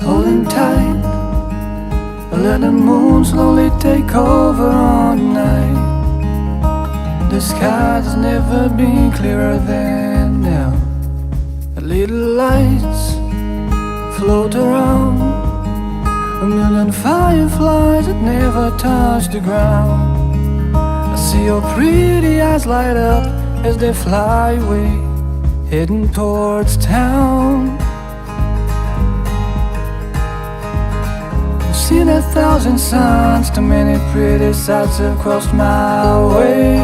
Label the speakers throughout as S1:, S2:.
S1: holding tight. Let the moon slowly take over on the night. The sky's never been clearer than now. The little lights float around, a million fireflies that never touch the ground. I see your pretty eyes light up as they fly away, heading towards town. I've seen 1,000 suns, too many pretty sights have crossed my way.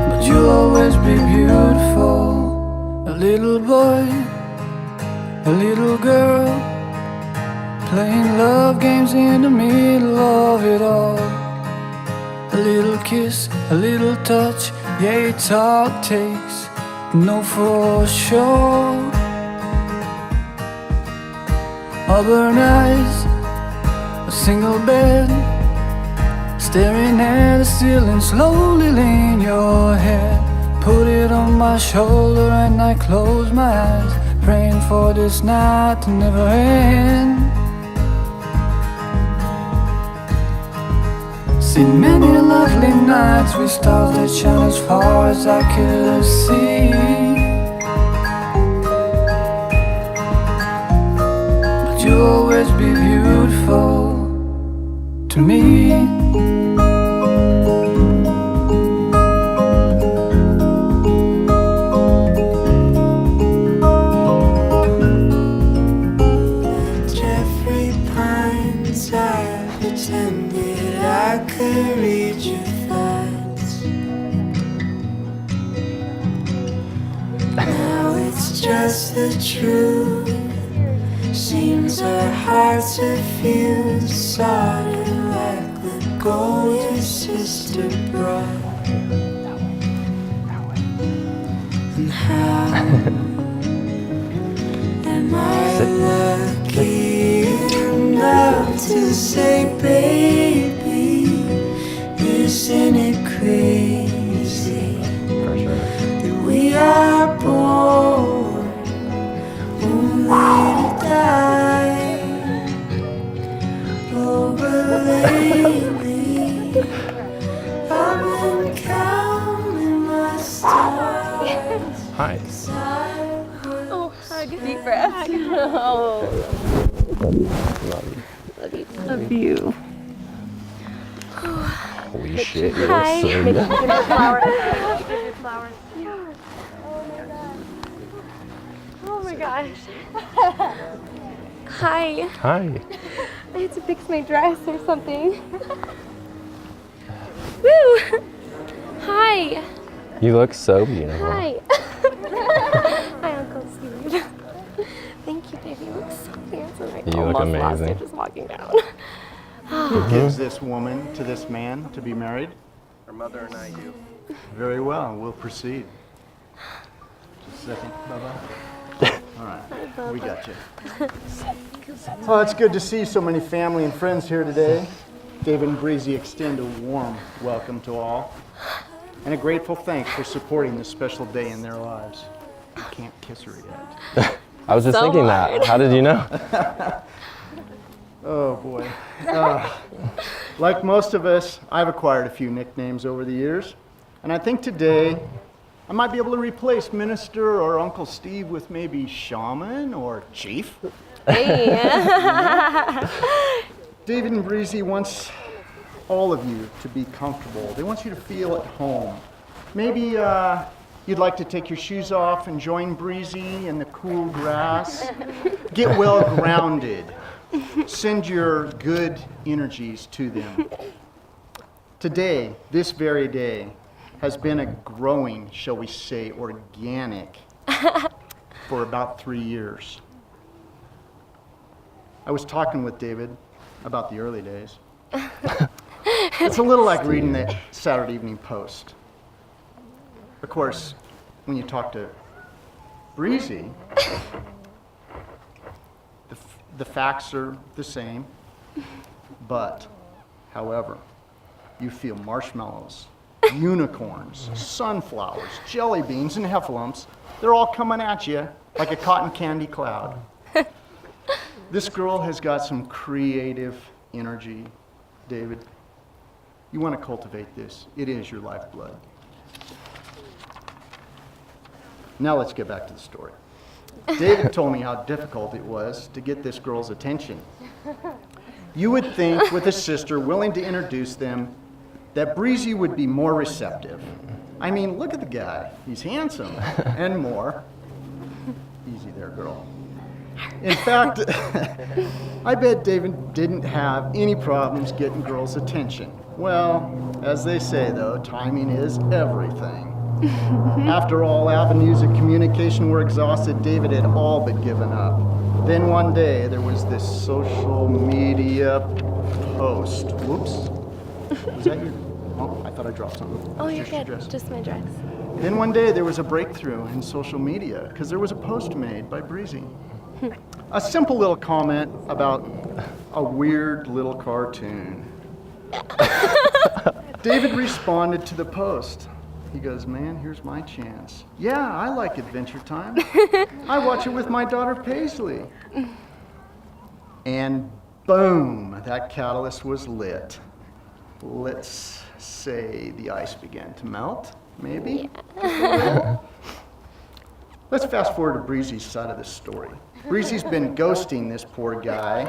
S1: But you'll always be beautiful, a little boy, a little girl, playing love games in the middle of it all. A little kiss, a little touch, yeah, it's all it takes to know for sure. Auburn eyes, a single bed, staring at the ceiling, slowly lean your head. Put it on my shoulder and I close my eyes, praying for this night to never end. Seen many lovely nights with stars that shine as far as I could see. But you'll always be beautiful to me.
S2: I could read your thoughts. Now it's just the truth. Seems our hearts are fused, solid like the gold your sister brought. And how am I lucky enough to say, baby? Isn't it crazy that we are born only to die? Oh, but lately I've been counting my stars.
S3: Hi.
S4: Oh, hug, deep breath. Oh. Love you. Love you.
S3: Holy shit, you
S4: Hi.
S3: look so good.
S4: Flowers. Oh my gosh. Hi.
S3: Hi.
S4: I had to fix my dress or something. Woo! Hi.
S3: You look so beautiful.
S4: Hi. Hi, Uncle Steve. Thank you, baby. You look so handsome. I
S3: You look
S4: almost lost
S3: amazing.
S4: it just walking down.
S5: Who gives this woman to this man to be married?
S6: Her mother and I do.
S5: Very well, we'll proceed. Just a second, Bubba. All right, we got you. Oh, it's good to see so many family and friends here today. David and Breezy extend a warm welcome to all, and a grateful thanks for supporting this special day in their lives. You can't kiss her yet.
S3: I was just
S4: So
S3: thinking
S4: hard.
S3: that. How did you know?
S5: Oh boy. Like most of us, I've acquired a few nicknames over the years, and I think today I might be able to replace Minister or Uncle Steve with maybe Shaman or Chief.
S4: Hey.
S5: David and Breezy wants all of you to be comfortable. They want you to feel at home. Maybe you'd like to take your shoes off and join Breezy in the cool grass. Get well grounded. Send your good energies to them. Today, this very day, has been a growing, shall we say, organic for about 3 years. I was talking with David about the early days. It's a little like reading the Saturday Evening Post. Of course, when you talk to Breezy, the facts are the same, but, however, you feel marshmallows unicorns, sunflowers, jelly beans, and heffalumps. They're all coming at you like a cotton candy cloud. This girl has got some creative energy, David. You want to cultivate this. It is your lifeblood. Now let's get back to the story. David told me how difficult it was to get this girl's attention. You would think with a sister willing to introduce them that Breezy would be more receptive. I mean, look at the guy. He's handsome and more. Easy there, girl. In fact, I bet David didn't have any problems getting girls' attention. Well, as they say though, timing is everything. After all avenues of communication were exhausted, David had all but given up. Then one day, there was this social media post. Whoops. Was that your... Oh, I thought I dropped something.
S4: Oh, you're
S5: Just your
S4: good.
S5: dress.
S4: Just my dress.
S5: Then one day, there was a breakthrough in social media because there was a post made by Breezy. A simple little comment about a weird little cartoon. David responded to the post. He goes, man, here's my chance. Yeah, I like Adventure Time. I watch it with my daughter Paisley. And boom, that catalyst was lit. Let's say the ice began to melt, maybe?
S4: Yeah.
S5: Let's fast forward to Breezy's side of the story. Breezy's been ghosting this poor guy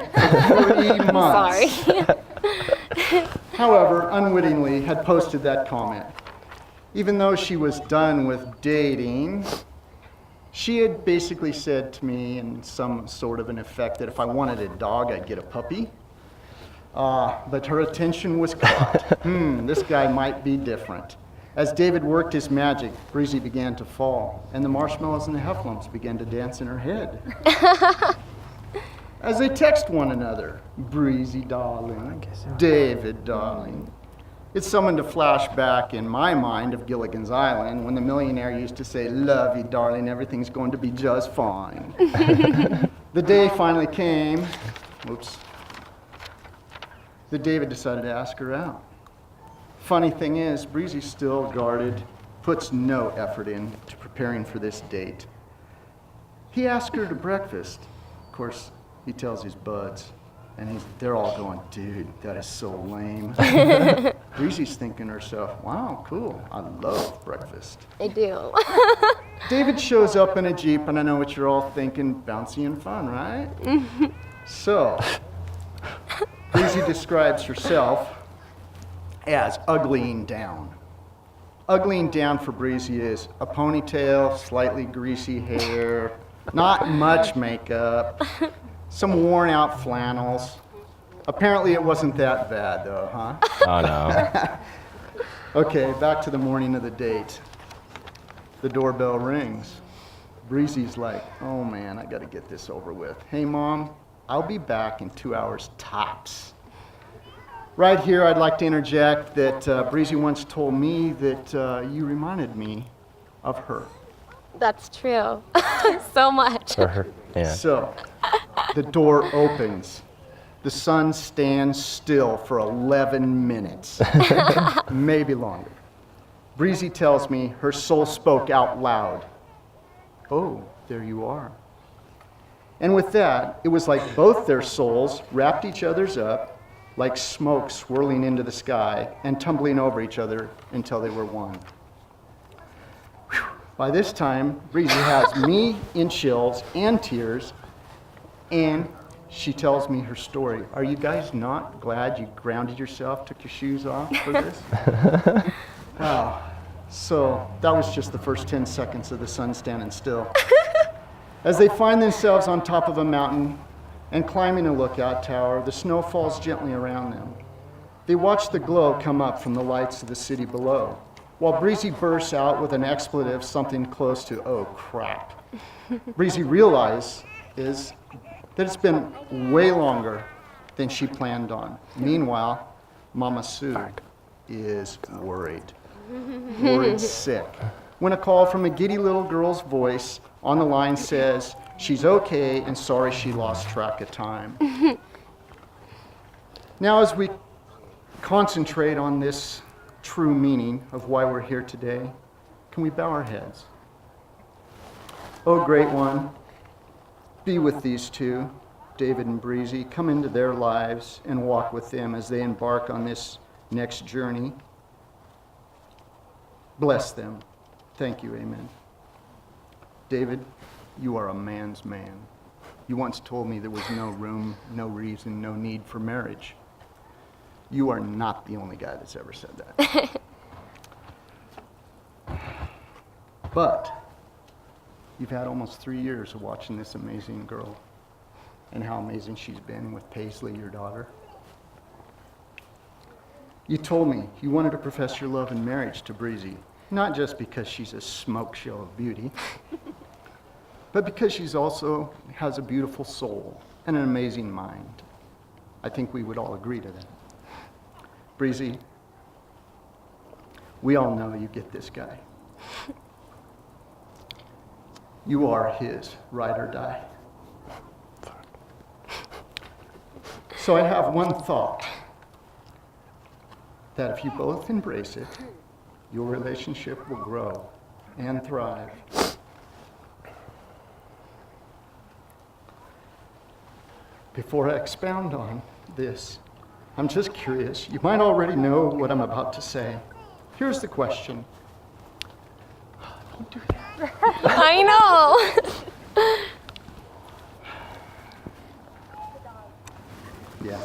S5: for 3 months.
S4: Sorry.
S5: However, unwittingly had posted that comment. Even though she was done with dating, she had basically said to me in some sort of an effect that if I wanted a dog, I'd get a puppy. But her attention was caught. This guy might be different. As David worked his magic, Breezy began to fall, and the marshmallows and the heffalumps began to dance in her head. As they text one another, Breezy darling, David darling. It summoned a flashback in my mind of Gilligan's Island when the millionaire used to say, love you darling, everything's going to be just fine. The day finally came, that David decided to ask her out. Funny thing is, Breezy's still guarded, puts no effort into preparing for this date. He asked her to breakfast. Of course, he tells his buds, and they're all going, dude, that is so lame. Breezy's thinking to herself, wow, cool, I love breakfast.
S4: I do.
S5: David shows up in a Jeep, and I know what you're all thinking, bouncy and fun, right? So, Breezy describes herself as uglying down. Uglying down for Breezy is a ponytail, slightly greasy hair, not much makeup, some worn out flannels. Apparently it wasn't that bad though, huh?
S3: Oh no.
S5: Okay, back to the morning of the date. The doorbell rings. Breezy's like, oh man, I gotta get this over with. Hey mom, I'll be back in 2 hours tops. Right here, I'd like to interject that Breezy once told me that you reminded me of her.
S4: That's true. So much.
S3: For her. Yeah.
S5: So, the door opens. The sun stands still for 11 minutes, maybe longer. Breezy tells me her soul spoke out loud. Oh, there you are. And with that, it was like both their souls wrapped each other's up, like smoke swirling into the sky and tumbling over each other until they were one. Whew. By this time, Breezy has me in chills and tears, and she tells me her story. Are you guys not glad you grounded yourself, took your shoes off for this? Wow. So that was just the first 10 seconds of the sun standing still. As they find themselves on top of a mountain and climbing a lookout tower, the snow falls gently around them. They watch the glow come up from the lights of the city below, while Breezy bursts out with an expletive, something close to, oh crap. Breezy realizes that it's been way longer than she planned on. Meanwhile, Mama Sue is worried sick. When a call from a giddy little girl's voice on the line says she's okay and sorry she lost track of time. Now as we concentrate on this true meaning of why we're here today, can we bow our heads? Oh, Great One, be with these two, David and Breezy. Come into their lives and walk with them as they embark on this next journey. Bless them. Thank you, amen. David, you are a man's man. You once told me there was no room, no reason, no need for marriage. You are not the only guy that's ever said that. But you've had almost 3 years of watching this amazing girl and how amazing she's been with Paisley, your daughter. You told me you wanted to profess your love and marriage to Breezy, not just because she's a smoke show of beauty, but because she's also has a beautiful soul and an amazing mind. I think we would all agree to that. Breezy, we all know you get this guy. You are his ride or die. So I have one thought, that if you both embrace it, your relationship will grow and thrive. Before I expound on this, I'm just curious. You might already know what I'm about to say. Here's the question. Don't do that.
S4: I know.
S5: Yeah.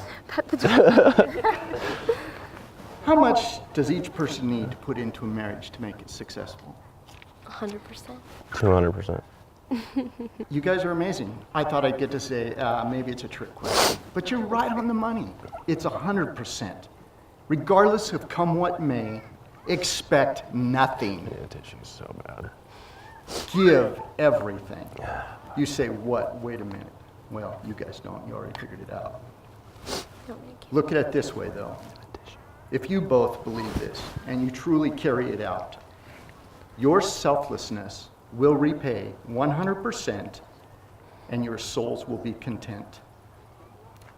S5: How much does each person need to put into a marriage to make it successful?
S4: 100%.
S3: 200%.
S5: You guys are amazing. I thought I'd get to say, maybe it's a trick question. But you're right on the money. It's 100%. Regardless of come what may, expect nothing.
S3: Yeah, tissue's so bad.
S5: Give everything. You say, what? Wait a minute. Well, you guys don't. You already figured it out. Look at it this way, though. If you both believe this, and you truly carry it out, your selflessness will repay 100%, and your souls will be content.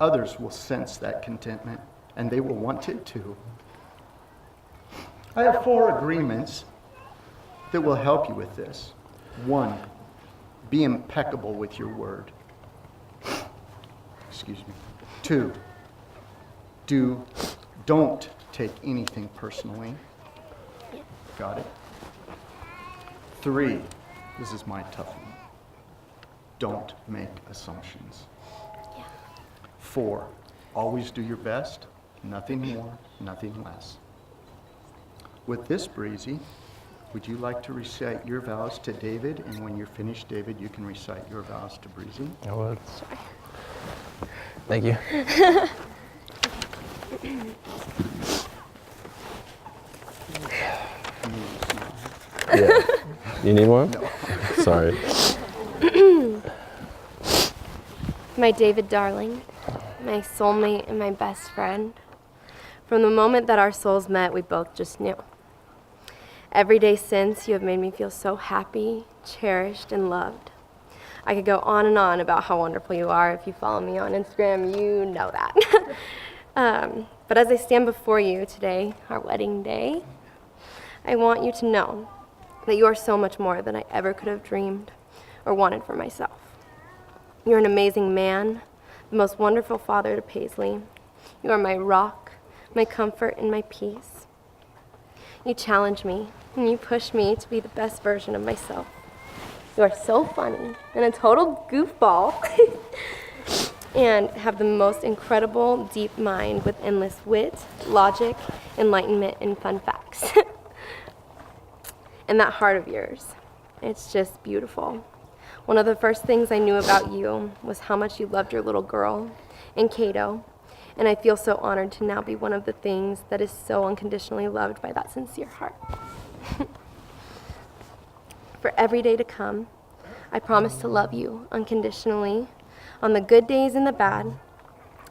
S5: Others will sense that contentment, and they will want it too. I have 4 agreements that will help you with this. 1, be impeccable with your word. Excuse me. 2, don't take anything personally. Got it? 3, this is my tough one. Don't make assumptions. 4, always do your best, nothing more, nothing less. With this, Breezy, would you like to recite your vows to David? And when you're finished, David, you can recite your vows to Breezy.
S3: I would. Thank you. Yeah. You need one?
S5: No.
S3: Sorry.
S4: My David darling, my soulmate and my best friend. From the moment that our souls met, we both just knew. Every day since, you have made me feel so happy, cherished, and loved. I could go on and on about how wonderful you are. If you follow me on Instagram, you know that. But as I stand before you today, our wedding day, I want you to know that you are so much more than I ever could have dreamed or wanted for myself. You're an amazing man, the most wonderful father to Paisley. You are my rock, my comfort, and my peace. You challenge me, and you push me to be the best version of myself. You are so funny and a total goofball and have the most incredible, deep mind with endless wit, logic, enlightenment, and fun facts. And that heart of yours, it's just beautiful. One of the first things I knew about you was how much you loved your little girl and Kato, and I feel so honored to now be one of the things that is so unconditionally loved by that sincere heart. For every day to come, I promise to love you unconditionally on the good days and the bad.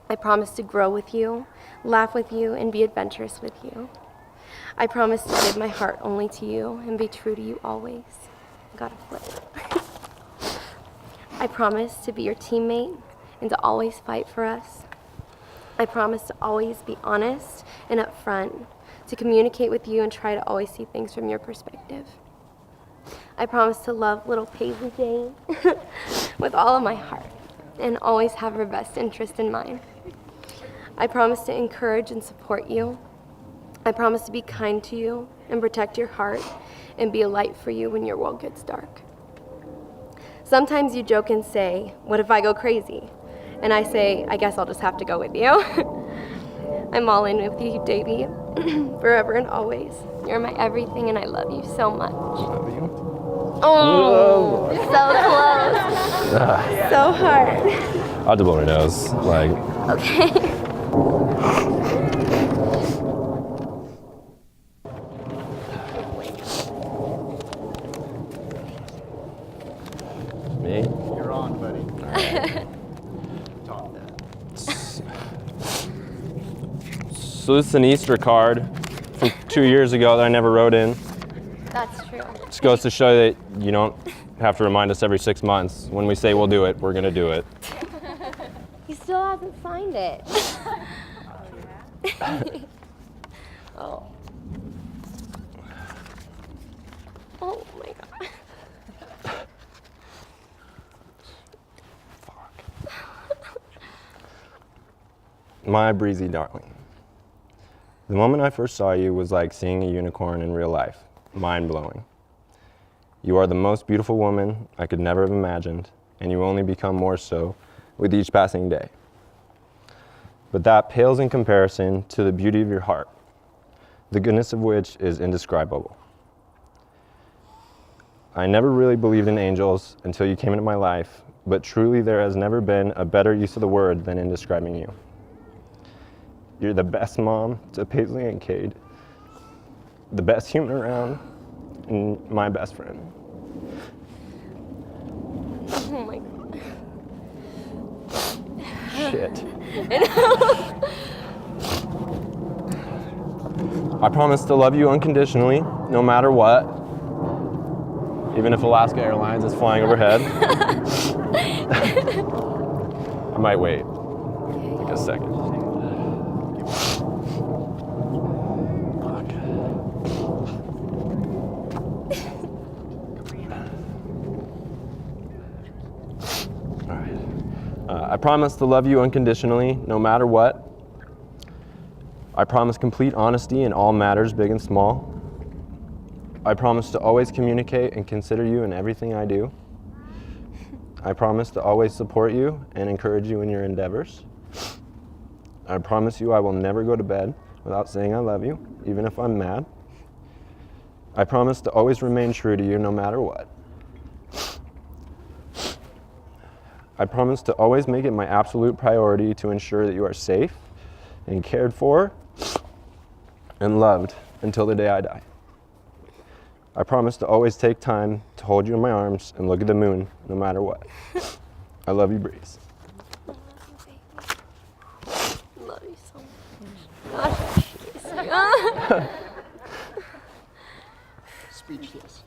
S4: I promise to grow with you, laugh with you, and be adventurous with you. I promise to give my heart only to you and be true to you always. Gotta flip. I promise to be your teammate and to always fight for us. I promise to always be honest and upfront, to communicate with you and try to always see things from your perspective. I promise to love little Paisley Jane with all of my heart and always have her best interest in mind. I promise to encourage and support you. I promise to be kind to you and protect your heart and be a light for you when your world gets dark. Sometimes you joke and say, "What if I go crazy?" And I say, "I guess I'll just have to go with you." I'm all in with you, Davey, forever and always. You're my everything and I love you so much.
S3: Love you.
S4: Oh, so close. So hard.
S3: I'll have to blow my nose. Like,
S4: Okay.
S3: me?
S5: You're on, buddy. Top that.
S3: So this is an Easter card from 2 years ago that I never wrote in.
S4: That's true.
S3: Just goes to show that you don't have to remind us every 6 months. When we say we'll do it, we're gonna do it.
S4: He still hasn't signed it. Oh. Oh my God.
S3: My Breezy darling. The moment I first saw you was like seeing a unicorn in real life. Mind-blowing. You are the most beautiful woman I could never have imagined, and you only become more so with each passing day. But that pales in comparison to the beauty of your heart, the goodness of which is indescribable. I never really believed in angels until you came into my life, but truly there has never been a better use of the word than in describing you. You're the best mom to Paisley and Cade, the best human around, and my best friend.
S4: Oh my God.
S3: Shit. I promise to love you unconditionally, no matter what. Even if Alaska Airlines is flying overhead. I might wait. Take a second. I promise to love you unconditionally, no matter what. I promise complete honesty in all matters, big and small. I promise to always communicate and consider you in everything I do. I promise to always support you and encourage you in your endeavors. I promise you I will never go to bed without saying I love you, even if I'm mad. I promise to always remain true to you no matter what. I promise to always make it my absolute priority to ensure that you are safe and cared for and loved until the day I die. I promise to always take time to hold you in my arms and look at the moon no matter what. I love you, Breeze.
S4: Love you so much. God.
S5: Speechless.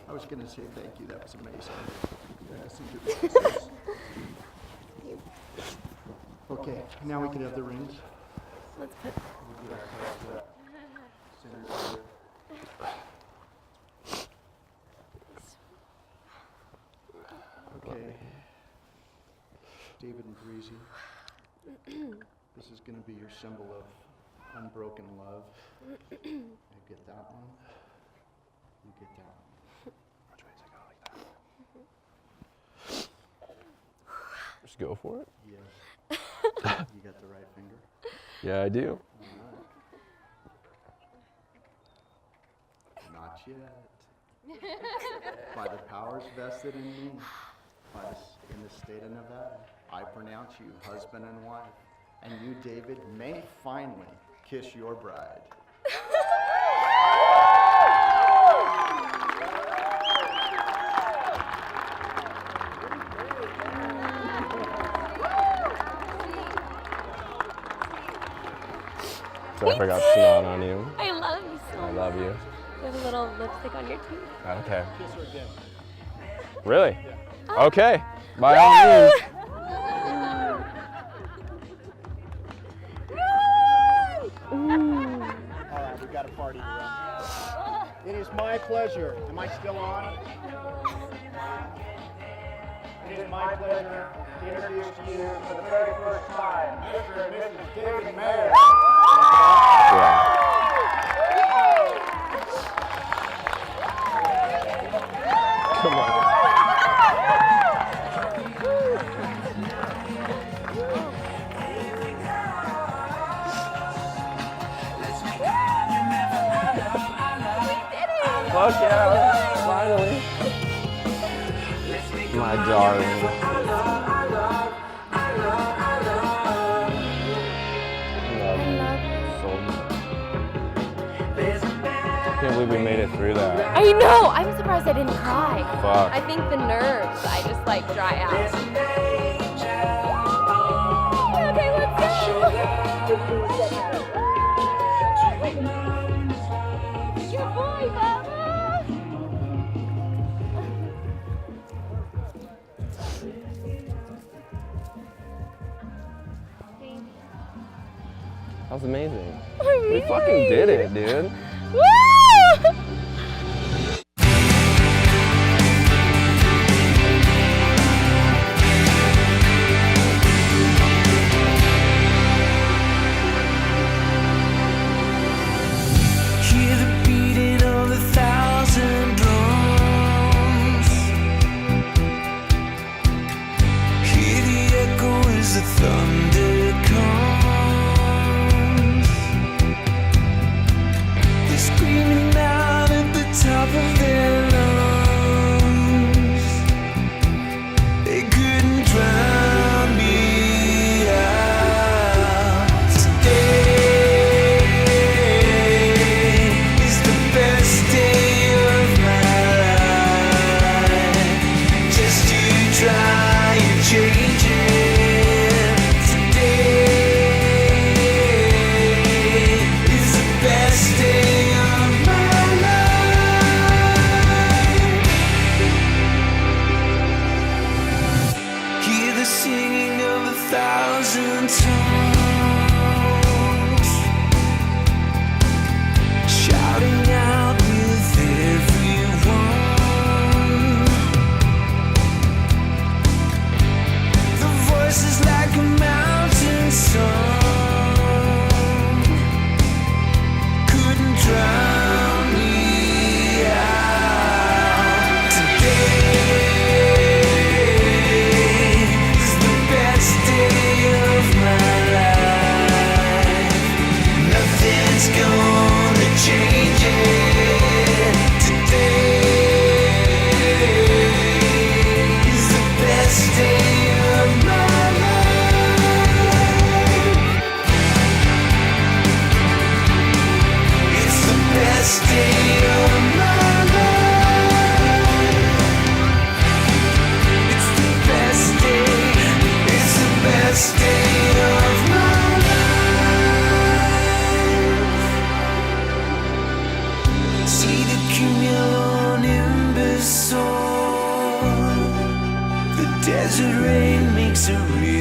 S5: I was going to say thank you. That was amazing. Okay, now we can have the rings.
S4: Let's put.
S5: Okay. David and Breezy, this is going to be your symbol of unbroken love. I get that one. You get that one.
S3: Which way does it go? Like that? Just go for it.
S5: Yes. You got the right finger?
S3: Yeah, I do.
S5: Not yet. By the powers vested in me, in the state of Nevada, I pronounce you husband and wife, and you, David, may finally kiss your bride.
S3: So I forgot to nod on you.
S4: I love you so much.
S3: I love you.
S4: You have a little lipstick on your teeth.
S3: Okay.
S5: Kiss her again.
S3: Really? Okay. By all means.
S4: Mm.
S5: pleasure. Am I still on? It is my pleasure to introduce to you for the very first time, Mr. and Mrs. David Maire.
S3: Come on. Fuck yeah, finally. My darling. I can't believe we made it through that.
S4: I know. I'm surprised I didn't cry.
S3: Fuck.
S4: I think the nerves. I just like dry out. Okay, let's go. Good boy, Baba.
S3: That was amazing. We fucking did it, dude.
S4: Woo!
S2: Hear the beating of 1,000 drums. Hear the echo as the thunder comes. They're screaming out at the top of their lungs. They couldn't drown me out. Today is the best day of my life. Just to try and change it. Today is the best day of my life. Hear the singing of 1,000 tongues, shouting out with everyone. The voice is like a mountain song, couldn't drown me out. Today is the best day of my life. Nothing's gonna change it. Today is the best day of my life. It's the best day of my life. It's the best day. It's the best day of my life. See the cumulonimbus soar. The desert rain makes a real